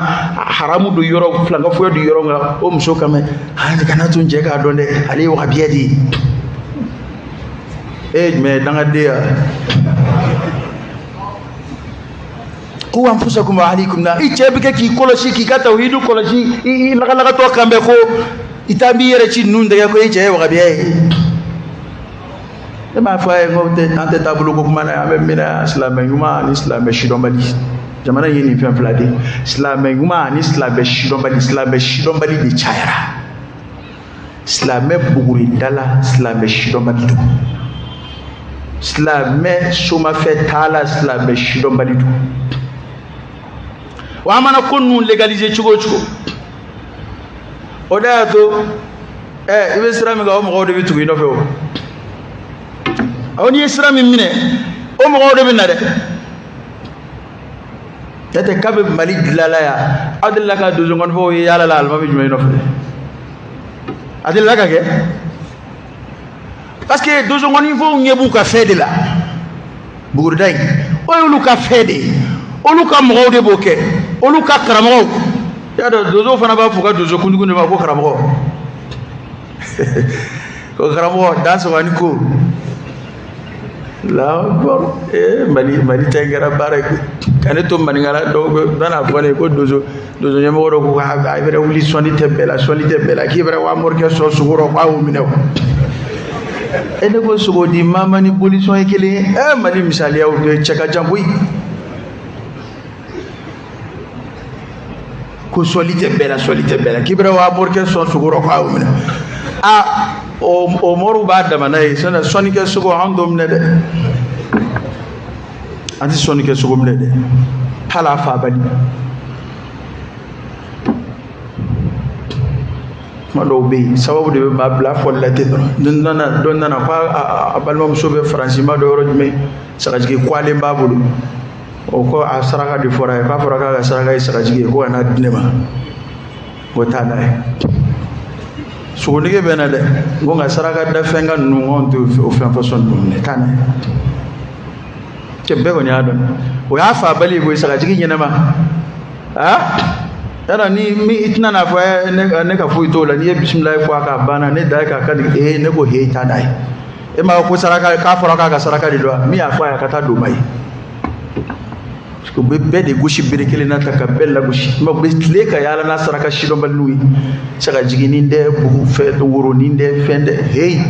haramu do yoro flanga fo do yoro nga o mso kame hande kana tun je ka donde ali wa biadi me danga de ku anfusakum wa alaykum na ichebike ki koloshi ki ka tawhidu koloshi laga to kambe ko itambi yere ci nun de ko yece wa biye e ma fa ngote ante tabulu ko kuma na mina islam yuma ni islam shidombali jamana yini fi flade islam yuma ni islam shidombali di chayara islam buguri dala islam shidombali do islam suma fe tala islam shidombali do wa mana konu legaliser chugo oda to ibe islam ga o mo de bitu ino fe o oni islam mine o mo de bin na de tete kabe mali dilala ya adilla ka dozo ngon fo yala la alma bi jumay no fe adilla ka ke parce que dozo ngon fo ngebu ka fede la burday o lu ka fede o lu ka mo de boke o lu ka karamo ya do dozo fana ba fuka dozo kundugu ne ba ko karamo ko karamo danso wani ko la bor mali tengara barek kane to maningara do dana fone ko dozo nyemo woro ko ha ibere wuli soni tebela ki ibere wa morke so suguro kwa o minew ene ko sugo di mama ni polition e kele mali misali ya o cheka jambui ko solite bela kibra wa borke son suguro ko awmina o moru ba da manay sona sonike sugo handom ne de anti sonike sugo ne de hala fa bani mado be sababu de ba bla follate don nana fa abalma sobe francima do rojme sakajike kwale babulu o ko asaraka di fora ka fora ka asaraka isarajige ko na dinema ko tana so nige bena de ngo nga saraka da fenga nu ngonto o fe façon dum ne tana ke be ko nya don o ya fa bali ko isarajige nyina ma yana ni mi itna na fa ne ka fu to la ni bismillah ko aka bana ne da ka ne ko he ta dai e ma ko saraka ka fora ka saraka di do mi afa ya kata do mai ko be de goshi bere kelen na taka bella goshi ma be tile ka yala na saraka shilo balui saka jigini nde bu fe woro ninde fende hey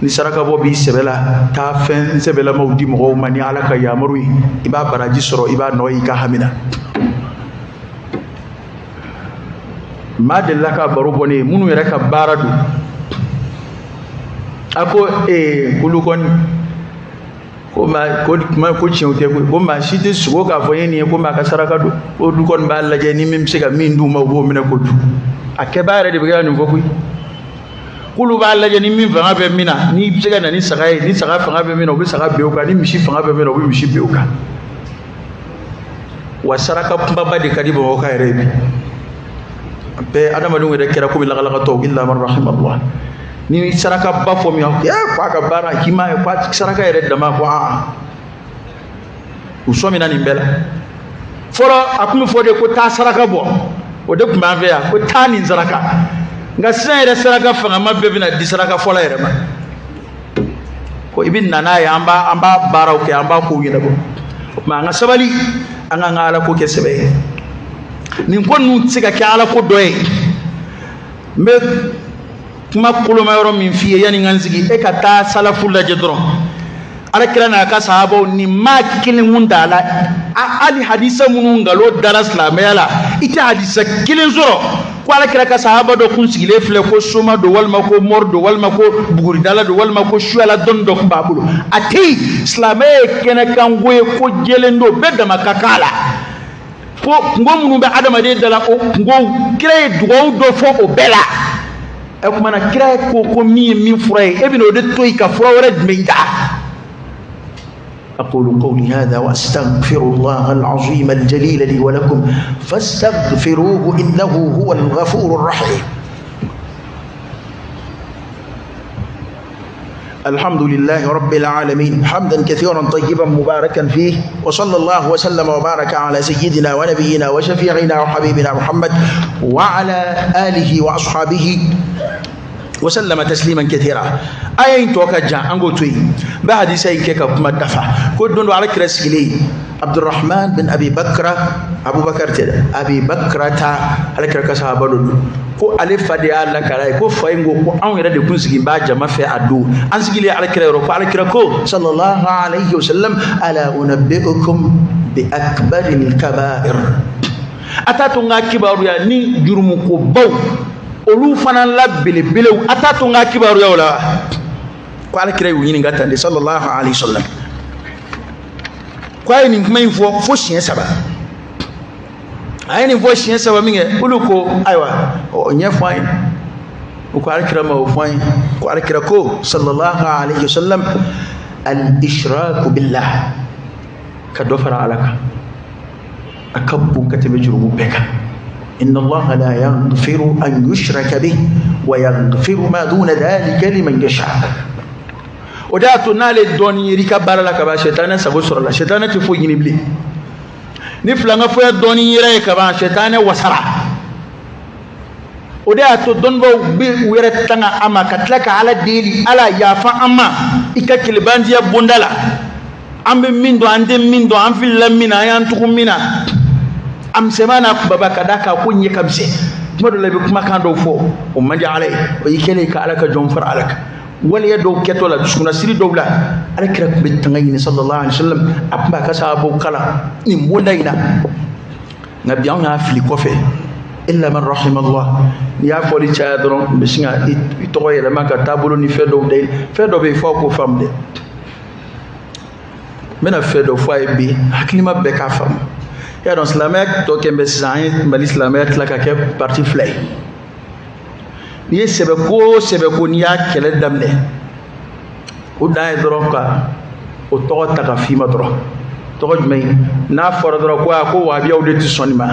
ni saraka bo bi sebela ta fen sebela mawdi mo mani ala ka yamaru iba baraji soro iba noyi ka hamina ma de la ka baro boni munu yere ka baradu ako kulukon ko ma ko ciwte ko ma shite sugo ka fo yeni ko ma ka saraka do o du kon ba la je ni mim siga min du ma bo mina ko du akebare de biga ni fokuy kulu ba la je ni min fanga be mina ni siga na ni saga fanga be mina o bi saga be o ka ni mishi fanga be mina o bi mishi be o ka wa saraka pamba ba de kadibo o ka rebi be adama dum de kera ko bi la la to illa man rahimallah ni saraka ba fo mi ko aka bara kima ko saraka ere dama ko usomi nani bela foro akumi fode ko ta saraka bo o de kuma ve ya ko ta ni saraka nga sina ere saraka fanga mabbe bina di saraka fola ere ma ko ibin nana ya amba bara o ke amba ko yina bo ma nga sabali anga ngala ko ke sebe ni ko nu tsiga ke ala ko doye me kuma kuluma yoro min fiye yani nganzigi e ka ta salafu la jedron ala kira na ka sahabo ni ma kilin mundala ali hadisa munun galo dara islamiyala ita hadisa kilin zoro ko ala kira ka sahaba do kun sigile fle ko suma do walma ko mordo walma ko buguri dala do walma ko shuala don do babulo ati islamay kena kan goye ko jelendo bedda makakala ko ngomunu be adama de dala o ngo kire dugo do fo o bela e ko mana kira ko mi furay e bino de toy ka fura red minda أقول قولي هذا وأستغفر الله العظيم الجليل لي ولكم فاستغفروه إنه هو الغفور الرحيم الحمد لله رب العالمين حمدا كثيرا طيبا مباركا فيه وصلى الله وسلم وبارك على سيدنا ونبينا وشفيعنا وحبيبنا محمد وعلى آله وأصحابه وسلم تسليما كثيرا اين توكا جان انغو توي بعد سي كيكا كما دفع كودون على كرسلي عبد الرحمن بن ابي بكر ابو بكر تد ابي بكر تا على كركا صحابه كو الف دي الله كراي كو فاينغو كو ان يرد كونسغي با جما في ادو ان سغلي على كريرو على كركو صلى الله عليه وسلم الا انبئكم باكبر الكبائر اتاتو غاكبارو يا ني جرمو كو باو olu fana la belebelew atatu nga kibaru ya wala ko ala kire yini ngata de sallallahu alaihi wasallam ko ay ni mai fo shin saba ay ni fo shin saba minge uluko aywa o nyefai ko ala kire ma o fai ko ala kire ko sallallahu alaihi wasallam al ishrak billah ka dofara alaka akabbu katabe jurubu beka إن الله لا يغفر أن يشرك به ويغفر ما دون ذلك لمن يشاء ودا تنال الدنيا ركبار لك با شيطان سبو سر الله شيطان تفو ينبلي نفلا فو الدنيا ركبا شيطان وسرا ودا تدنبو ويرتنا اما كتلك على ديلي على يافا اما ikakile bandia bondala ambe mindo ande mindo amfil lamina yantukumina am semana baba kadaka kunye kamse modo labi kuma kando fo o mandi alay o yikele ka alaka jomfar alaka wal yado ketola suna siri dowla alakira be tangayni sallallahu alaihi wasallam abba ka sabo kala ni modaina nabi on ya fili kofe illa man rahimallah ya foli chaadron bisinga ito yele maka tabulo ni fedo be fo ko famde mena fedo fo ay bi haklima be ka fam ya don islamek to kembe sain bal islamek la ka ke parti flay ni sebe ko ni ya kele damne o dai dro ka o to ta ka fi ma dro to jmay na for dro ko wa bi awde ti sonima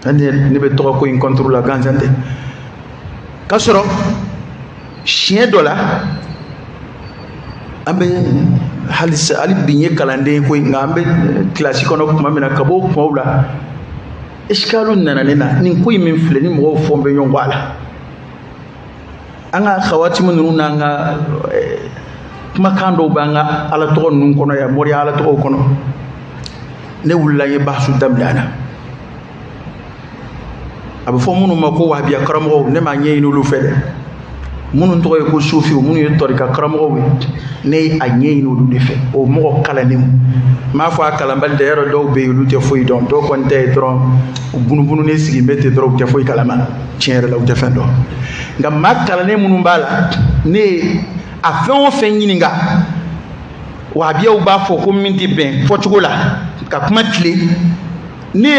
ande ni be to ko in contrôle la ganzante kasoro chien dola ambe halis ali binye kalande ko ngambe classique ono kuma mena kabo kuma iskalun nananena nin ko min fle ni mo fombe nyongwala anga khawati mun nanga kuma kando banga ala to nun kono ya mori ala to kono ne wulila ye bahsu damlana abu fo munu mako wa biya karamo ne ma nyey no lu fede munu to ko sufi munu ye torika karamo ne a nyey no lu defe o mo kala nim ma fo akala mbal de yero do be lu te foy don do kon te dron bunu ne sigi mete dro te foy kala man tiere la u defendo ngam makala ne munu mbala ne a fen o fen yininga wa biya u ba fo ko minti ben fo tugola ka kuma tile ne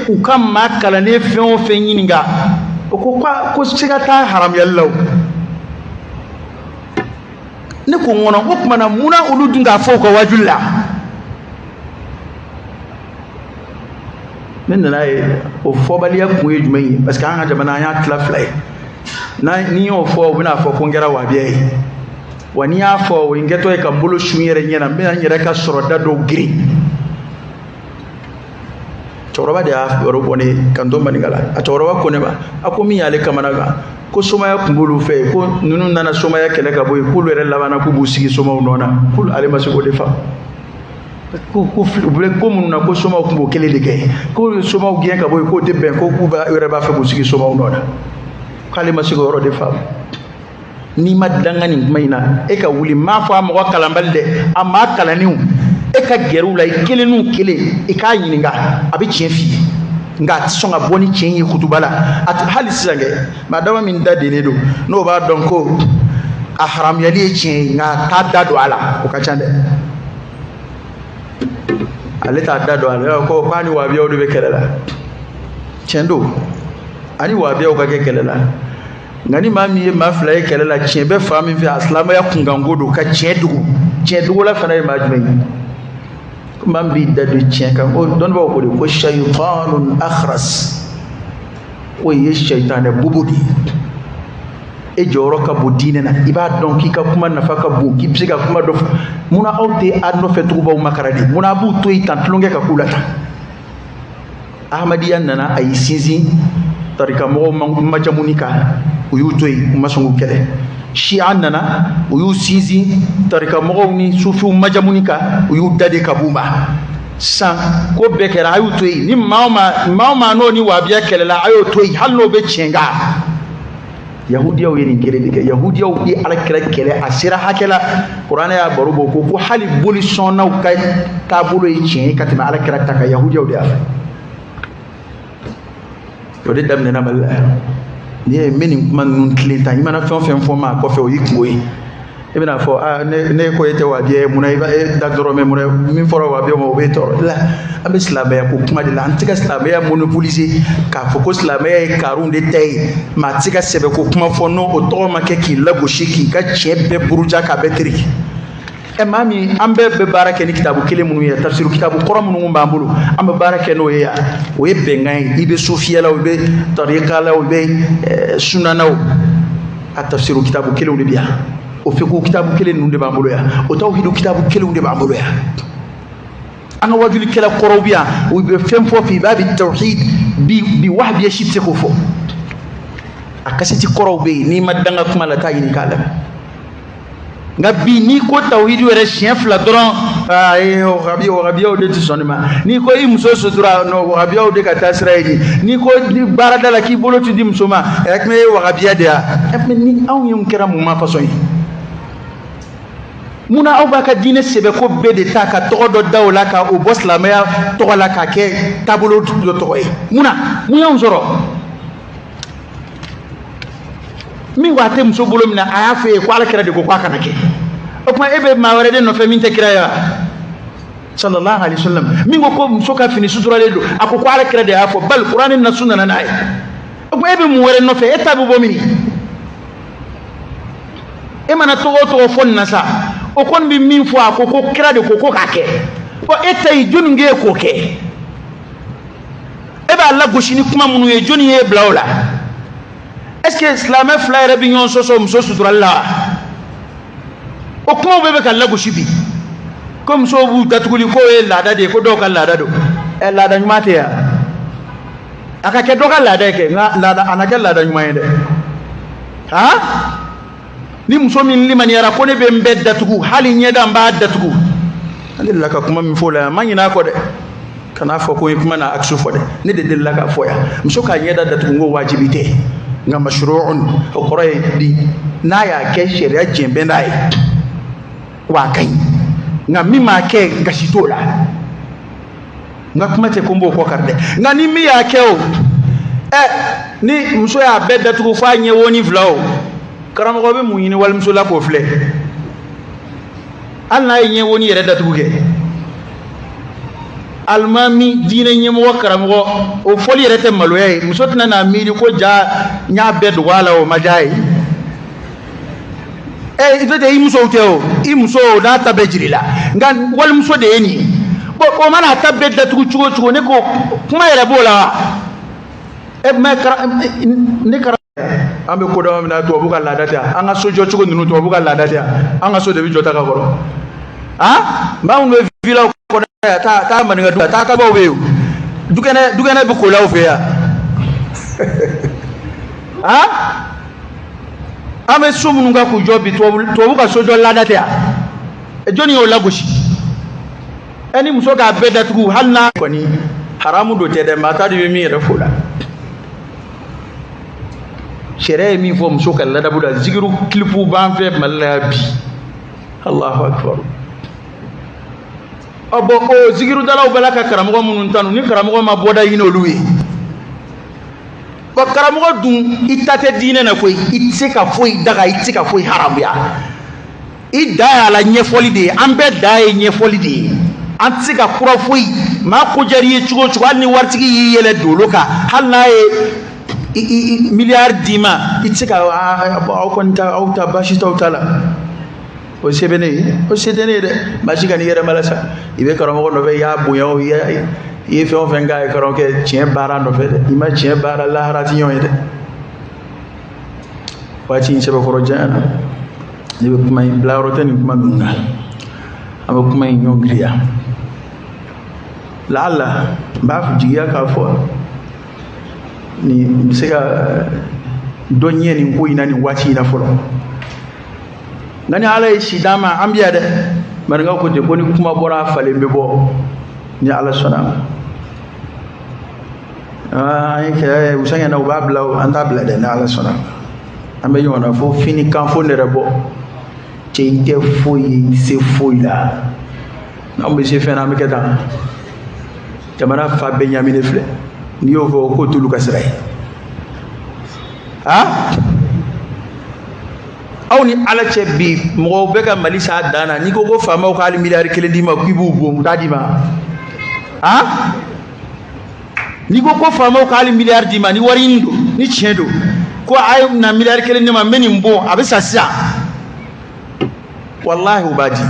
u kam makala ne fen o fen yininga ko siga ta haram yallo ne ko ngono ko kuma na muna ulu dunga fo ko wajulla men na o fo baliya ku e jumai parce que an jamana ya tla fly na ni o fo bina fo ko ngera wa biya wani ya fo o ingeto e kambolo shumire nyena me nyere ka soroda do gri choroba dia robone kando maningala a choroba ko ne ba akomi yale kamana ga ko somaya kumbulu fe ko nunu nana somaya kele ka boy kulu re labana ku busigi soma nona kul ale masuko defa ko bule ko mununa ko soma kumbo kele de ke ko soma ugiyen ka boy ko de ben ko ku ba re ba fe busigi soma nona kale masuko ro defa ni madangani maina e ka wuli ma fa mo kalambalde amma kalaniu e ka geru la kelenu kele e ka yininga abi chiefi nga tsonga boni chenyi kutubala at halisange madama min dade ne do no ba don ko a haram yali chen nga ta dado ala o ka chande ale ta dado ala ko kwani wa biya o do be kelela chendo ani wa biya o ka ke kelela ngani mami ma fly kelela chen be fami fi aslama ya kungango do ka chen dugo la fana ma jumai man bi dadu chen kan o don ba ko shaytanun akhras o ye shaytan bubudi e joro ka budine na iba don ki ka kuma nafa ka bu ki psika kuma do muna awte adno fetu ba makaradi muna bu to itan tlonge ka kulata ahmadiyan nana ay sinzi tarika mo majamunika uyu toy masungu kele shi'an nana uyu sinzi tarika mo ni sufi majamunika uyu dade kabuma san ko bekera ayu toy ni mauma no ni wabiya kelela ayo toy halno be chenga yahudiya yerin kele de yahudiya yi alakira kele asira hakela qur'ana ya barubo ko hali boli sonna ka tabulo yi chen katima alakira taka yahudiya de afa o de damne na mala ni meni kuma nun clinton imana fen forma ko fe o yikmoyi ibina fo ne ko yete wabiye munaiba da dorome munay min foro wabiye mo be tor la am islamaya ko kuma de la antika islamaya monopoliser ka fo ko islamaya karun de tay ma tika sebe ko kuma fo no o to ma ke ki lago shiki ka chebe buruja ka betri e mami ambe be barake ni kitabu kele munu ya tafsir kitabu qur'an munu mbambulu ambe barake no ya o e bengai ibe sufiya la o be tariqa la o be sunana o at tafsir kitabu kele o de biya o feko kitabu kele nunde bambulu ya o tawhidu kitabu kele nunde bambulu ya anga wajuli kala qorobiya o be fem fo fi babi tawhid bi wahbi yashite ko fo akasiti qorobe ni madanga kuma la tayini kala ngabi ni ko tawhid were chien fla doron o rabiya o de tsonima ni ko imso sutura no rabiya o de katasraidi ni ko barada la ki bolo tu dim soma ak me o rabiya de ni aw yum keramu ma façon muna aw baka dine sebe ko bede ta ka todo dawla ka o boslamaya to la ka ke tabulo do to e muna on zoro mi wate mso bolo mina ayafe ko ala kira de ko kana ke o kuma ebe ma wore de no fe min te kira ya sallallahu alaihi wasallam mi ko mso ka fini sutura le do akoko ala kira de afo bal qur'anin na sunna na nay o kuma ebe mu wore no fe etabu bo mini e mana to fonna sa o kon bi min fo akoko kira de ko ka ke o etay jonu nge ko ke e ba la goshini kuma munu ye joni ye blawla est-ce que islam flaire bi nyon soso mso sutura la o kuma bebe ka la goshibi comme so bu datuguli ko e lada de ko do ka lada do e lada nyumate ya aka ke do ka lada ke nga lada anaka lada nyumayende ha ni mso min limani yara ko ne be mbedda tugu hali nyeda mba datugu alilla ka kuma mi fola manyina ko de kana fɔ ko kuma na aksu fɔ dɛ ne de delila ka fɔ ya muso ka ɲɛda datugu ngo wajibi tɛ nka mashru'un o kɔrɔ ye di n'a y'a kɛ sariya jɛnbɛn n'a ye wa ka ɲi nka min m'a kɛ gasi t'o la nka kuma tɛ ko n b'o kɔ kari dɛ nka ni min y'a kɛ o ni muso y'a bɛɛ datugu f'a ɲɛ wo ni fila o karamɔgɔ bɛ mun ɲini walimuso la k'o filɛ hali n'a ye ɲɛ wo ni yɛrɛ datugu kɛ alimami diinɛ ɲɛmɔgɔ karamɔgɔ o fɔli yɛrɛ tɛ maloya ye muso tɛna n'a miiri ko ja n y'a bɛɛ dogo a la o ma diya ye i tɛ i musow tɛ o i muso n'a ta bɛɛ jiri la nka walimuso de ye nin ye bon o mana a ta bɛɛ datugu cogo o cogo ne ko kuma yɛrɛ b'o la wa ne karamɔgɔ an bɛ kodɔn min na tubabu ka laada tɛ an ka so jɔ cogo ninnu tubabu ka laada tɛ an ka so de bɛ jɔ ta ka kɔrɔ maa minnu bɛ vilaw kɔnɔ taa maninka du taa kabaw bɛ yen dukɛnɛ bɛ kolaw fɛ yan an bɛ so minnu ka k'u jɔ bi tubabu ka so jɔ laada tɛ yan jɔnni y'o lagosi ni muso k'a bɛɛ datugu hali n'a kɔni haramu do tɛ dɛ maa ta de bɛ min yɛrɛ fo la sariya ye min fɔ muso ka ladabu la zikiru kilipu b'an fɛ Mali la bi Allahu akbar bon o zikiru dalaw bɛɛ la ka karamɔgɔ minnu tanu ni karamɔgɔ ma bɔda ɲini olu ye bon karamɔgɔ dun i ta tɛ diinɛ na koyi i tɛ se ka foyi daga i tɛ se ka foyi haramuya i da y'a la ɲɛfɔli de ye an bɛɛ da ye ɲɛfɔli de ye an tɛ se ka kura foyi maa ko diyara i ye cogo o cogo hali ni waritigi y'i yɛlɛ dolo kan hali n'a ye miliyari d'i ma i tɛ se ka aw kɔni aw ta baasi t'aw ta la o se bɛ ne ye o se tɛ ne ye dɛ baasi ka n'i yɛrɛ mala sa i bɛ karamɔgɔ nɔfɛ i y'a bonya o i ye fɛn o fɛn k'a ye karamɔgɔkɛ tiɲɛ baara nɔfɛ dɛ i ma tiɲɛ baara lahara ti ɲɔgɔn ye dɛ waati in sɛbɛkɔrɔ janya na ne bɛ kuma in bila yɔrɔ tɛ nin kuma ninnu na an bɛ kuma in ɲɔgɔn giriya laala n b'a jigiya k'a fɔ nin bɛ se ka dɔ ɲɛ nin ko in na nin waati in na fɔlɔ nka ni ala ye si d'an ma an bɛ yan dɛ maninkaw ko ten ko ni kuma bɔra falen bɛ bɔ ni ala sɔnna an ye kɛ usɛn na u b'a bila an t'a bila dɛ ni ala sɔnna an bɛ ɲɔgɔn na fo fini kan fo nɛrɛ bɔ cɛ i tɛ foyi ye i se foyi la n'anw bɛ se fɛn na an bɛ kɛ tan jamana fa bɛɛ ɲaminen filɛ n'i y'o fɔ k'o t'olu ka sira ye aw ni ala cɛ bi mɔgɔw bɛ ka Mali sa dan na n'i ko ko faamaw ka hali miliyari 1 d'i ma k'i b'u bon u t'a d'i ma n'i ko ko faamaw ka hali miliyari d'i ma ni wari ɲini don ni tiɲɛ don ko a ye na miliyari 1 di ma n bɛ nin bon a bɛ sa sisan walahi u b'a di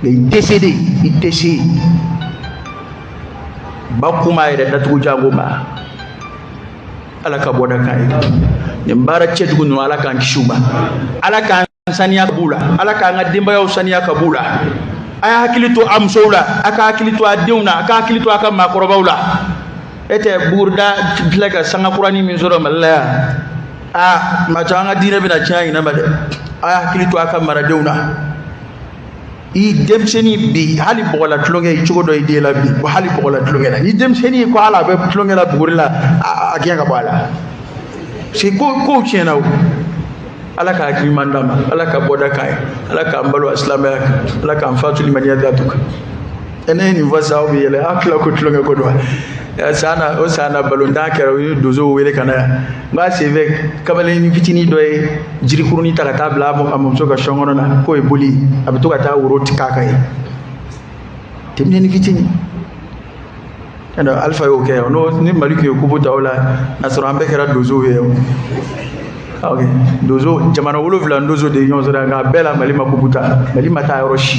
i tɛ se de i tɛ se ba kuma yɛrɛ datugu jango ma ala ka bɔda kan ye nin baara cɛjugu ninnu ala k'an kisi u ma ala k'an saniya ka b'u la ala k'an ka denbayaw saniya ka b'u la a y'a hakili to a musow la a ka hakili to a denw na a ka hakili to a ka maakɔrɔbaw la e tɛ Buguruda filɛ ka sangakurani min sɔrɔ Mali la yan maa caman ka diinɛ bɛna tiɲɛ ɲinɛ ma dɛ a y'a hakili to a ka maradenw na i denmisɛnnin bi hali bɔgɔla tulonkɛ i cogo dɔ i den la bi hali bɔgɔla tulonkɛ la ni denmisɛnnin ko ala bɛ tulonkɛ la buguri la a gɛn ka bɔ a la parce que kow tiɲɛna o ala ka hakili ɲuman d'an ma ala ka bɔda k'an ye ala k'an balo silamɛya kan ala k'an fatu limaniya datu kan ne ye nin fɔ sa aw bɛ yɛlɛ a tila ko tulonkɛ ko don o san na balontan kɛra u ye donsow wele ka na yan n b'a senfɛ kamalenin fitinin dɔ ye jirikurunin ta ka taa bila a muso ka sɔn kɔnɔ na k'o ye boli a bɛ to ka taa woro k'a kan ye denmisɛnnin fitinin alifa y'o kɛ ni Mali tun ye kubu ta o la n'a sɔrɔ an bɛɛ kɛra donsow ye donso jamana 7 donso de ye ɲɔgɔn sɔrɔ nka bɛɛ la Mali ma kubu ta Mali ma taa yɔrɔ si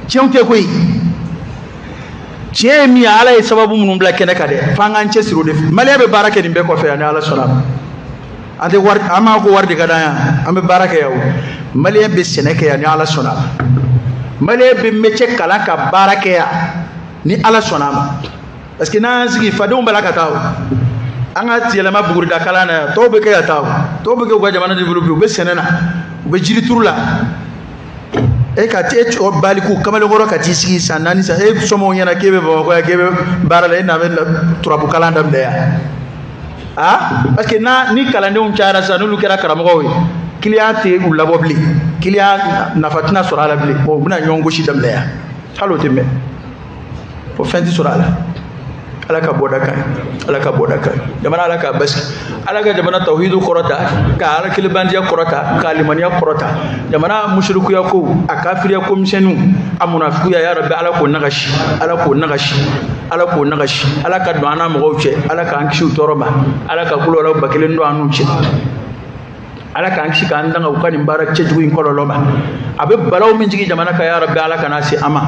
tiɲɛw tɛ koyi tiɲɛ ye min ye ala ye sababu minnu bila kɛnɛ kan dɛ f'an k'an cɛsiri o de fɛ Maliyɛn bɛ baara kɛ nin bɛɛ kɔfɛ yan ni ala sɔnna an tɛ wari an b'a ko wari de ka d'an yan an bɛ baara kɛ yan o Maliyɛn bɛ sɛnɛ kɛ yan ni ala sɔnna Maliyɛn bɛ métier kalan ka baara kɛ yan ni ala sɔnna ma parce que n'an y'an sigi fadenw bɛ la ka taa o an ka yɛlɛma Buguruda kalan na yan tɔw bɛ kɛ ka taa o tɔw bɛ kɛ u ka jamana développer u bɛ sɛnɛ na u bɛ jiri turu la e ka te o baliku kamale goro ka ti sigi sanani sa e somo nyana kebe ba ko ya kebe barale na men turabu kalanda mbeya parce que na ni kalande on cara sa nulu kera karamo ko client te u labobli client na fatina sura la bli bo buna nyongo shi dambeya halo temme fo fendi sura la alaka bodaka jamana alaka bas alaka jamana tauhidu korota ka ala kilbandiya korota ka limaniya korota jamana mushriku ya ko akafiriya ko msenu amunafiku ya rabbi alako nagashi alaka do ana mo ce alaka an kishu toroba alaka kulola bakelen do anu ce alaka an kishi ka andanga ukani barak ce juin kololoba abe balaw min jigi jamana ka ya rabbi alaka nasi ama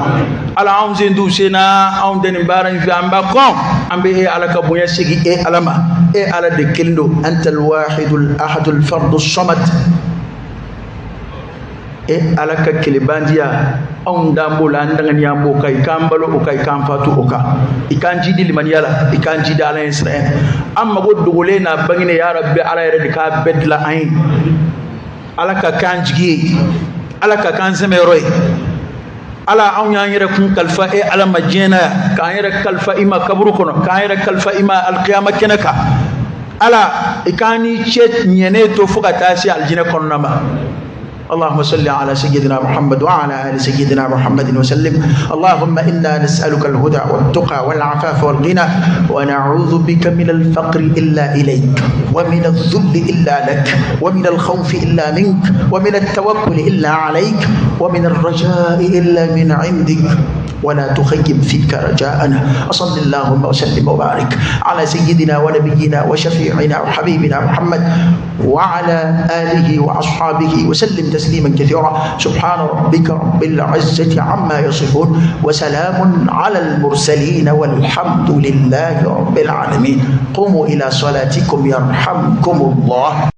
ala on zindu sena on den baran fi amba kon ambe e alaka bunya sigi e alama e ala de kendo antal wahidul ahadul fardus samad e alaka kilibandia on dambola ndanga nyambo kay kambalo o kay kam fatu oka ikanji di liman yala ikanji da ala israel amma go dogole na bangine ya rabbi ala yare ka bedla ain alaka kanji alaka kan semeroy ala aw nyaanyere kun kalfa e ala majena ka yere kalfa ima kabru kono ka yere kalfa ima alqiyama kenaka ala ikani chet nyene to fuka tasi aljina kono nama اللهم صل على سيدنا محمد وعلى آل سيدنا محمد وسلم اللهم إنا نسألك الهدى والتقى والعفاف والغنى ونعوذ بك من الفقر إلا إليك ومن الذل إلا لك ومن الخوف إلا منك ومن التوكل إلا عليك ومن الرجاء إلا من عندك ولا تخيب فيك رجاءنا وصل اللهم وسلم وبارك على سيدنا ونبينا وشفيعنا وحبيبنا محمد وعلى آله وأصحابه وسلم تسليما كثيرا سبحان ربك رب العزة عما يصفون وسلام على المرسلين والحمد لله رب العالمين قوموا إلى صلاتكم يرحمكم الله.